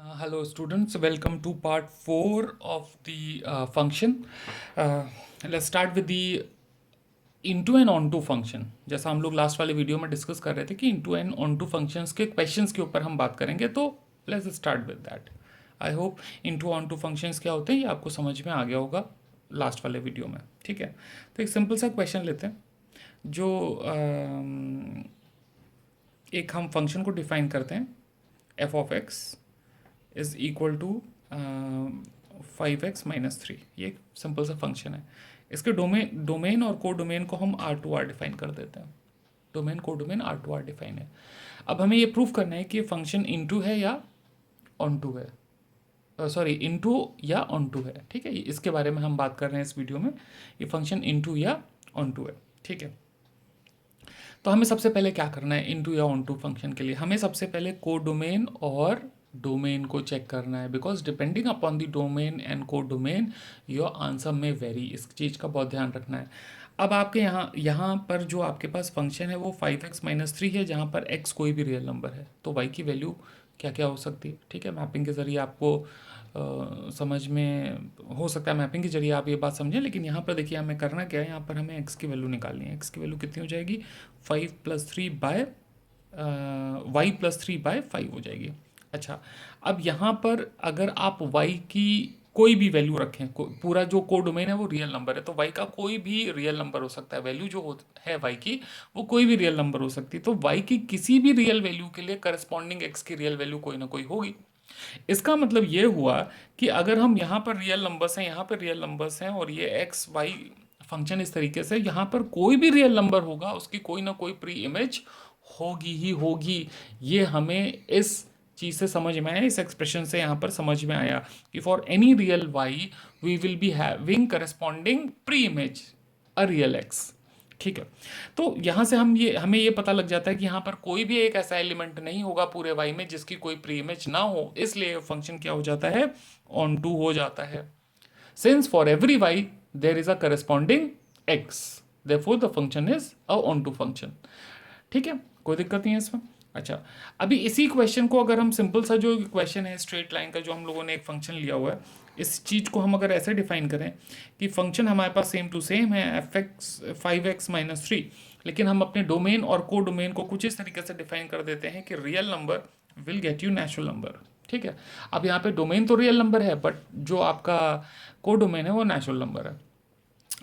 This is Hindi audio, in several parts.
Hello students, welcome to part 4 of the function. Let's start with the into and onto function. जैसा हम लोग लास्ट वाले वीडियो में डिस्कस कर रहे थे कि into and onto functions के क्वेश्चंस के ऊपर हम बात करेंगे, तो let's start with that. I hope into onto functions क्या होते हैं ये आपको समझ में आ गया होगा लास्ट वाले वीडियो में. ठीक है, तो एक सिंपल सा क्वेश्चन लेते हैं जो एक हम फंक्शन को डिफाइन करते हैं f of x is equal to 5x-3. ये एक सिंपल सा फंक्शन है. इसके डोमेन और को डोमेन को हम R2R डिफाइन कर देते हैं. डोमेन को डोमेन R2R डिफाइन है. अब हमें ये प्रूव करना है कि ये फंक्शन इनटू है या ऑन टू है. सॉरी, इनटू या ऑन टू है. ठीक है, इसके बारे में हम बात कर रहे हैं इस वीडियो में. ये फंक्शन इनटू या ऑन टू है. ठीक है, तो हमें सबसे पहले क्या करना है इनटू या ऑन टू फंक्शन के लिए. हमें सबसे पहले को डोमेन और डोमेन को चेक करना है, because depending upon the domain and को डोमेन योर आंसर में वेरी. इस चीज़ का बहुत ध्यान रखना है. अब आपके यहाँ पर जो आपके पास फंक्शन है वो 5x-3 है, जहाँ पर x कोई भी रियल नंबर है. तो y की वैल्यू क्या क्या हो सकती है. ठीक है, मैपिंग के ज़रिए आपको समझ में हो सकता है, मैपिंग के जरिए आप ये बात समझें. लेकिन यहाँ पर देखिए हमें करना क्या है, यहाँ पर हमें x की वैल्यू निकालनी है. x की वैल्यू कितनी हो जाएगी, 5+3/5 हो जाएगी. अच्छा, अब यहाँ पर अगर आप y की कोई भी वैल्यू रखें, पूरा जो को डोमेन है वो रियल नंबर है, तो y का कोई भी रियल नंबर हो सकता है. वैल्यू जो है y की वो कोई भी रियल नंबर हो सकती है. तो y की किसी भी रियल वैल्यू के लिए करस्पॉन्डिंग x की रियल वैल्यू कोई ना कोई होगी. इसका मतलब ये हुआ कि अगर हम यहाँ पर रियल नंबर्स हैं, यहाँ पर रियल नंबर्स हैं, और ये एक्स वाई फंक्शन इस तरीके से, यहाँ पर कोई भी रियल नंबर होगा उसकी कोई ना कोई प्री इमेज होगी ही होगी. ये हमें इस चीज़ से समझ में आया, इस एक्सप्रेशन से यहाँ पर समझ में आया कि for any real y we will be having corresponding pre image a real x. ठीक है, तो यहाँ से हमें ये पता लग जाता है कि यहाँ पर कोई भी एक ऐसा एलिमेंट नहीं होगा पूरे वाई में जिसकी कोई प्री इमेज ना हो, इसलिए फंक्शन क्या हो जाता है, ऑन टू हो जाता है. Since for every y there is a corresponding x, therefore the function is a onto function. ठीक है, कोई दिक्कत नहीं है इसमें. अच्छा, अभी इसी क्वेश्चन को अगर हम सिंपल सा जो क्वेश्चन है स्ट्रेट लाइन का, जो हम लोगों ने एक फंक्शन लिया हुआ है, इस चीज़ को हम अगर ऐसे डिफाइन करें कि फंक्शन हमारे पास सेम टू सेम है f(x) 5x-3, लेकिन हम अपने डोमेन और को डोमेन को कुछ इस तरीके से डिफाइन कर देते हैं कि real number will get you natural number. ठीक है, अब यहाँ पे डोमेन तो रियल नंबर है, बट जो आपका को डोमेन है वो नेचुरल नंबर है.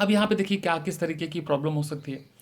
अब यहाँ पे देखिए क्या किस तरीके की प्रॉब्लम हो सकती है.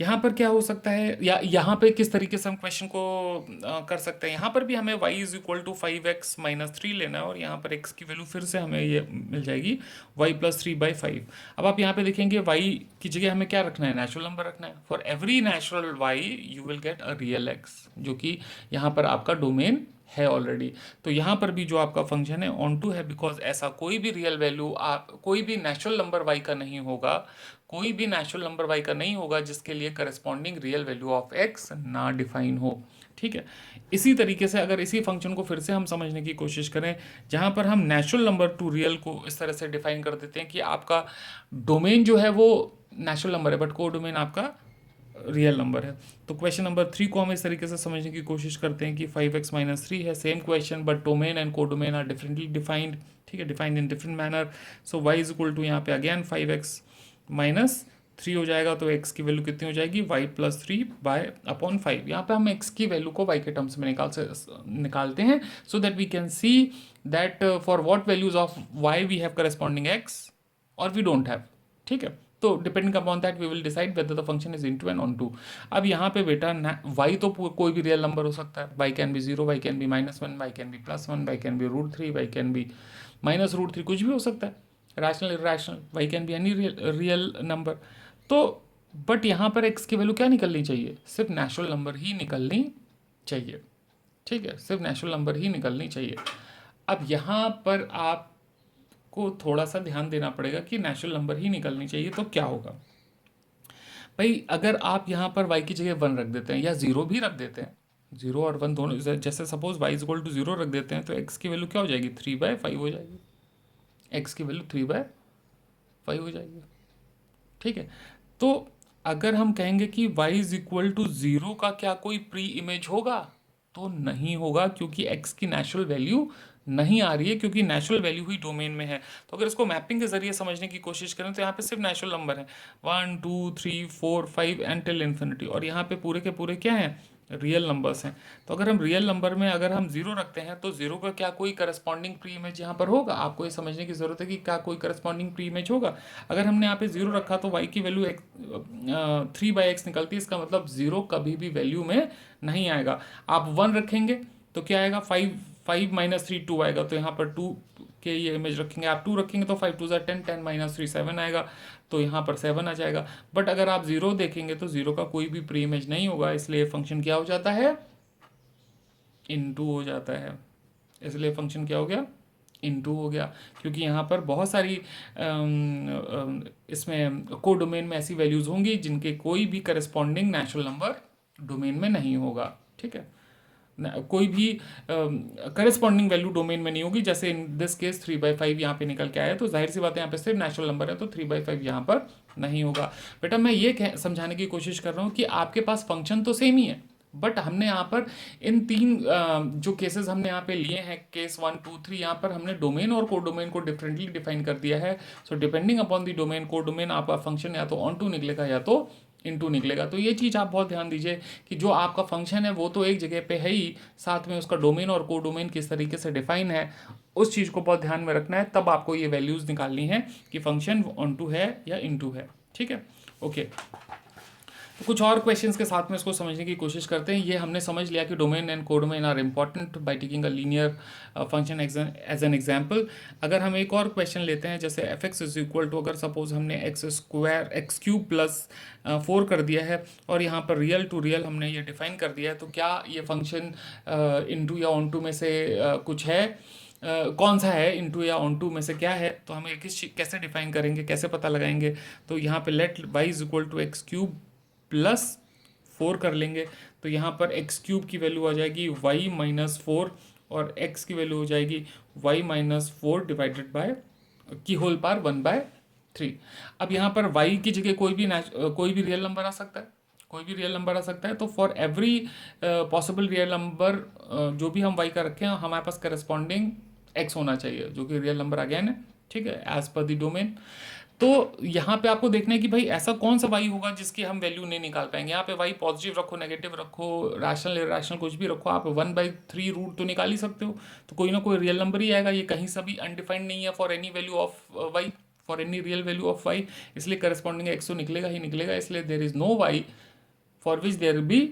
यहाँ पर क्या हो सकता है, या यहाँ पे किस तरीके से हम क्वेश्चन को कर सकते हैं. यहाँ पर भी हमें y is equal to 5x-3 लेना है, और यहाँ पर x की वैल्यू फिर से हमें ये मिल जाएगी y+3/5. अब आप यहाँ पे देखेंगे y की जगह हमें क्या रखना है, नेचुरल नंबर रखना है. For every natural y you will get a real x, जो कि यहाँ पर आपका डोमेन है ऑलरेडी. तो यहाँ पर भी जो आपका फंक्शन है ऑन टू है, बिकॉज ऐसा कोई भी रियल वैल्यू आप कोई भी नेचुरल नंबर y का नहीं होगा, कोई भी नेचुरल नंबर y का नहीं होगा जिसके लिए corresponding real value of x ना डिफाइन हो. ठीक है, इसी तरीके से अगर इसी फंक्शन को फिर से हम समझने की कोशिश करें, जहाँ पर हम नेचुरल नंबर टू रियल को इस तरह से डिफाइन कर देते हैं कि आपका डोमेन जो है वो नेचुरल नंबर है, बट को डोमेन आपका रियल नंबर है. तो क्वेश्चन नंबर 3 को हम इस तरीके से समझने की कोशिश करते हैं कि 5x-3 है, same question, but domain and codomain are differently defined. ठीक है, defined in different manner. So y is equal to यहाँ पे अगेन 5x-3 हो जाएगा. तो x की वैल्यू कितनी हो जाएगी, y+3/5. यहाँ पे हम x की वैल्यू को y के टर्म्स में निकालते हैं, so that we can see that for what values of y we have corresponding x और वी डोंट हैव. ठीक है, तो depending upon that we will decide whether the function is into and onto. अब यहाँ पे बेटा y तो कोई भी रियल नंबर हो सकता है. y can be 0, y can be -1, y can be +1, y can be √3, y can be -√3, कुछ भी हो सकता है, rational irrational. y can be any real number. तो बट यहाँ पर x की वैल्यू क्या निकलनी चाहिए, सिर्फ नेचुरल नंबर ही निकलनी चाहिए. ठीक है, सिर्फ नेचुरल नंबर ही निकलनी चाहिए. अब यहाँ पर आप को थोड़ा सा ध्यान देना पड़ेगा कि नेचुरल नंबर ही निकलनी चाहिए. तो क्या होगा भाई, अगर आप यहाँ पर y की जगह 1 रख देते हैं या 0 भी रख देते हैं, 0 और 1 दोनों, जैसे suppose y is equal to 0 रख देते हैं, तो x की वैल्यू क्या हो जाएगी, 3/5 हो जाएगी. x की वैल्यू 3/5 हो जाएगी. ठीक है, तो अगर हम कहेंगे कि y इज इक्वल टू 0 का क्या कोई प्री इमेज होगा, तो नहीं होगा, क्योंकि x की नेचुरल वैल्यू नहीं आ रही है क्योंकि नेचुरल वैल्यू ही डोमेन में है। तो अगर इसको मैपिंग के जरिए समझने की कोशिश करें तो यहाँ पे सिर्फ नेचुरल नंबर है, 1 2 3 4 5 एंड टिल इन्फिनिटी, और यहाँ पे पूरे के पूरे क्या हैं, रियल नंबर्स हैं। तो अगर हम रियल नंबर में अगर हम जीरो रखते हैं तो जीरो का क्या कोई करस्पॉन्डिंग प्री इमेज यहाँ पर होगा? आपको ये समझने की जरूरत है कि क्या कोई करस्पॉन्डिंग प्री इमेज होगा। अगर हमने यहाँ पे जीरो रखा तो वाई की वैल्यू 3/x निकलती है, इसका मतलब जीरो कभी भी वैल्यू में नहीं आएगा। आप 1 रखेंगे तो क्या आएगा, 5 - 3 2 आएगा, तो यहाँ पर 2 के ये इमेज रखेंगे। आप 2 रखेंगे तो 5 2 10, 10 - 3 7 आएगा, तो यहाँ पर 7 आ जाएगा। बट अगर आप जीरो देखेंगे तो जीरो का कोई भी प्री इमेज नहीं होगा, इसलिए फंक्शन क्या हो जाता है, इनटू हो जाता है। इसलिए फंक्शन क्या हो गया, इनटू हो गया, क्योंकि यहाँ पर बहुत सारी इसमें को डोमेन में ऐसी वैल्यूज होंगी जिनके कोई भी करस्पॉन्डिंग नेचुरल नंबर डोमेन में नहीं होगा। ठीक है, कोई भी करस्पॉन्डिंग वैल्यू डोमेन में नहीं होगी। जैसे इन दिस केस 3/5 यहाँ पे निकल के आया, तो जाहिर सी बात है यहाँ पे सिर्फ नेचुरल नंबर है, तो 3/5 यहाँ पर नहीं होगा। बेटा मैं ये समझाने की कोशिश कर रहा हूँ कि आपके पास फंक्शन तो सेम ही है, बट हमने यहाँ पर इन तीन जो केसेस हमने यहाँ पे लिए हैं, केस 1 2 3, यहाँ पर हमने डोमेन और कोडोमेन को डिफरेंटली डिफाइन कर दिया है। So depending upon the domain codomain आपका फंक्शन या तो ऑन टू निकलेगा या तो इनटू निकलेगा। तो ये चीज़ आप बहुत ध्यान दीजिए कि जो आपका फंक्शन है वो तो एक जगह पे है ही, साथ में उसका डोमेन और कोडोमेन किस तरीके से डिफाइन है, उस चीज़ को बहुत ध्यान में रखना है। तब आपको ये वैल्यूज़ निकालनी है कि फंक्शन ऑन टू है या इनटू है। ठीक है, ओके। तो कुछ और क्वेश्चंस के साथ में इसको समझने की कोशिश करते हैं। ये हमने समझ लिया कि domain and codomain are important by taking a linear function as an example. अगर हम एक और क्वेश्चन लेते हैं, जैसे f x is equal to, अगर सपोज हमने x² प्लस 4 कर दिया है और यहाँ पर रियल टू रियल हमने ये डिफाइन कर दिया है, तो क्या ये फंक्शन इनटू या ऑन टू में से कुछ है? कौन सा है, इनटू या ऑन टू में से क्या है? तो हम कैसे डिफाइन करेंगे, कैसे पता लगाएंगे? तो यहाँ पे let y is equal to x³ plus 4 कर लेंगे, तो यहाँ पर x³ की वैल्यू आ जाएगी y-4 और x की वैल्यू हो जाएगी y-4 डिवाइडेड बाय की होल पावर 1/3। अब यहाँ पर y की जगह कोई भी रियल नंबर आ सकता है, कोई भी रियल नंबर आ सकता है। तो for every possible real number जो भी हम y का रखें, हमारे पास करस्पॉन्डिंग x होना चाहिए, जो कि रियल नंबर आ गया ना। ठीक है, एज पर द डोमेन। तो यहाँ पे आपको देखना है कि भाई ऐसा कौन सा y होगा जिसकी हम वैल्यू नहीं निकाल पाएंगे। यहाँ पे y पॉजिटिव रखो, नेगेटिव रखो, रैशनल इरेशनल कुछ भी रखो, आप 1/3 रूट तो निकाल ही सकते हो। तो कोई ना कोई रियल नंबर ही आएगा, ये कहीं से भी अनडिफाइंड नहीं है for any value of y, for any real value of y, इसलिए करस्पॉन्डिंग x तो निकलेगा ही निकलेगा। इसलिए there is no y for which there be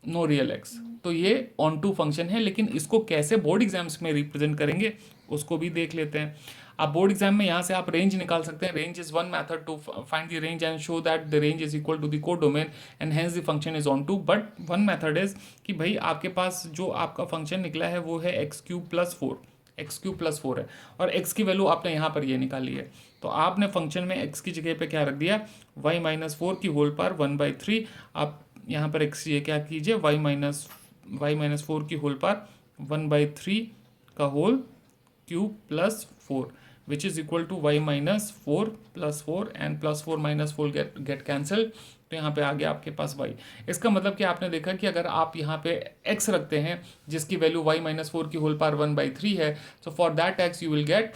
no real x। तो ये ऑन टू फंक्शन है, लेकिन इसको कैसे बोर्ड एग्जाम्स में रिप्रेजेंट करेंगे उसको भी देख लेते हैं। आप बोर्ड एग्जाम में यहाँ से आप रेंज निकाल सकते हैं। Range is one method to find the range and show that the range is equal to the codomain and hence the function is onto. But one method is कि भाई आपके पास जो आपका फंक्शन निकला है वो है x³ प्लस 4, x³ प्लस 4 है, और x की वैल्यू आपने यहाँ पर ये निकाली है। तो आपने फंक्शन में x की जगह पे क्या रख दिया, y-4 की होल पावर 1/3। आप यहाँ पर x ये क्या कीजिए, y-4 की होल पावर 1/3 का whole cube plus 4 which is equal to y-4 plus 4 and plus 4 minus 4 get cancel. तो यहाँ पे आ गया आपके पास y। इसका मतलब कि आपने देखा कि अगर आप यहाँ पे x रखते हैं जिसकी वैल्यू y-4 की होल पावर 1/3 है, so for that x you will get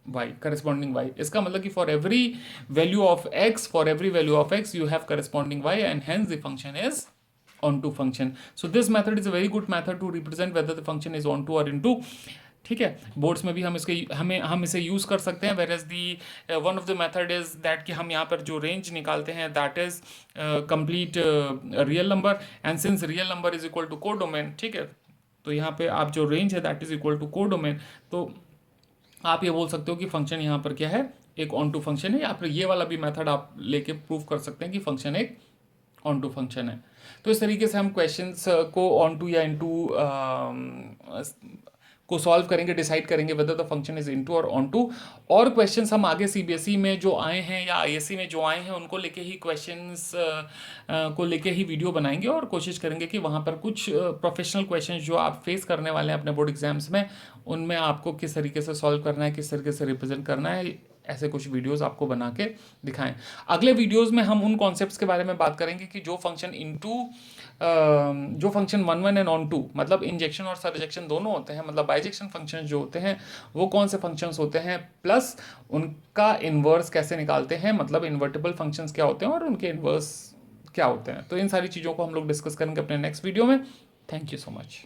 y, corresponding y। इसका मतलब कि for every value of x you have corresponding y and hence the function is onto function. So this method is a very good method to represent whether the function is onto or into। ठीक है, बोर्ड्स में भी हम इसे यूज़ कर सकते हैं। Whereas the one of the method is that कि हम यहाँ पर जो रेंज निकालते हैं that is complete real number and since real number is equal to codomain. ठीक है, तो यहाँ पे आप जो रेंज है that is equal to codomain, तो आप ये बोल सकते हो कि फंक्शन यहाँ पर क्या है, एक ऑन टू फंक्शन है। या फिर ये वाला भी मेथड आप लेके प्रूव कर सकते हैं कि फंक्शन एक ऑन टू फंक्शन है। तो इस तरीके से हम क्वेश्चंस को ऑन टू या इनटू को सॉल्व करेंगे, डिसाइड करेंगे weather the function is into और ऑन टू। और क्वेश्चंस हम आगे सीबीएसई में जो आए हैं या आईएससी में जो आए हैं उनको लेके ही क्वेश्चंस को लेके ही वीडियो बनाएंगे और कोशिश करेंगे कि वहाँ पर कुछ प्रोफेशनल क्वेश्चंस जो आप फेस करने वाले हैं अपने बोर्ड एग्जाम्स में, उनमें आपको किस तरीके से सॉल्व करना है, किस तरीके से रिप्रेजेंट करना है, ऐसे कुछ वीडियोस आपको बना के दिखाएं। अगले वीडियोस में हम उन कॉन्सेप्ट्स के बारे में बात करेंगे कि जो function one one and onto, मतलब इंजेक्शन और सरजेक्शन दोनों होते हैं, मतलब बाइजेक्शन फंक्शन जो होते हैं वो कौन से फंक्शंस होते हैं, प्लस उनका इन्वर्स कैसे निकालते हैं, मतलब इन्वर्टिबल फंक्शंस क्या होते हैं और उनके इन्वर्स क्या होते हैं। तो इन सारी चीज़ों को हम लोग डिस्कस करेंगे अपने नेक्स्ट वीडियो में। Thank you so much.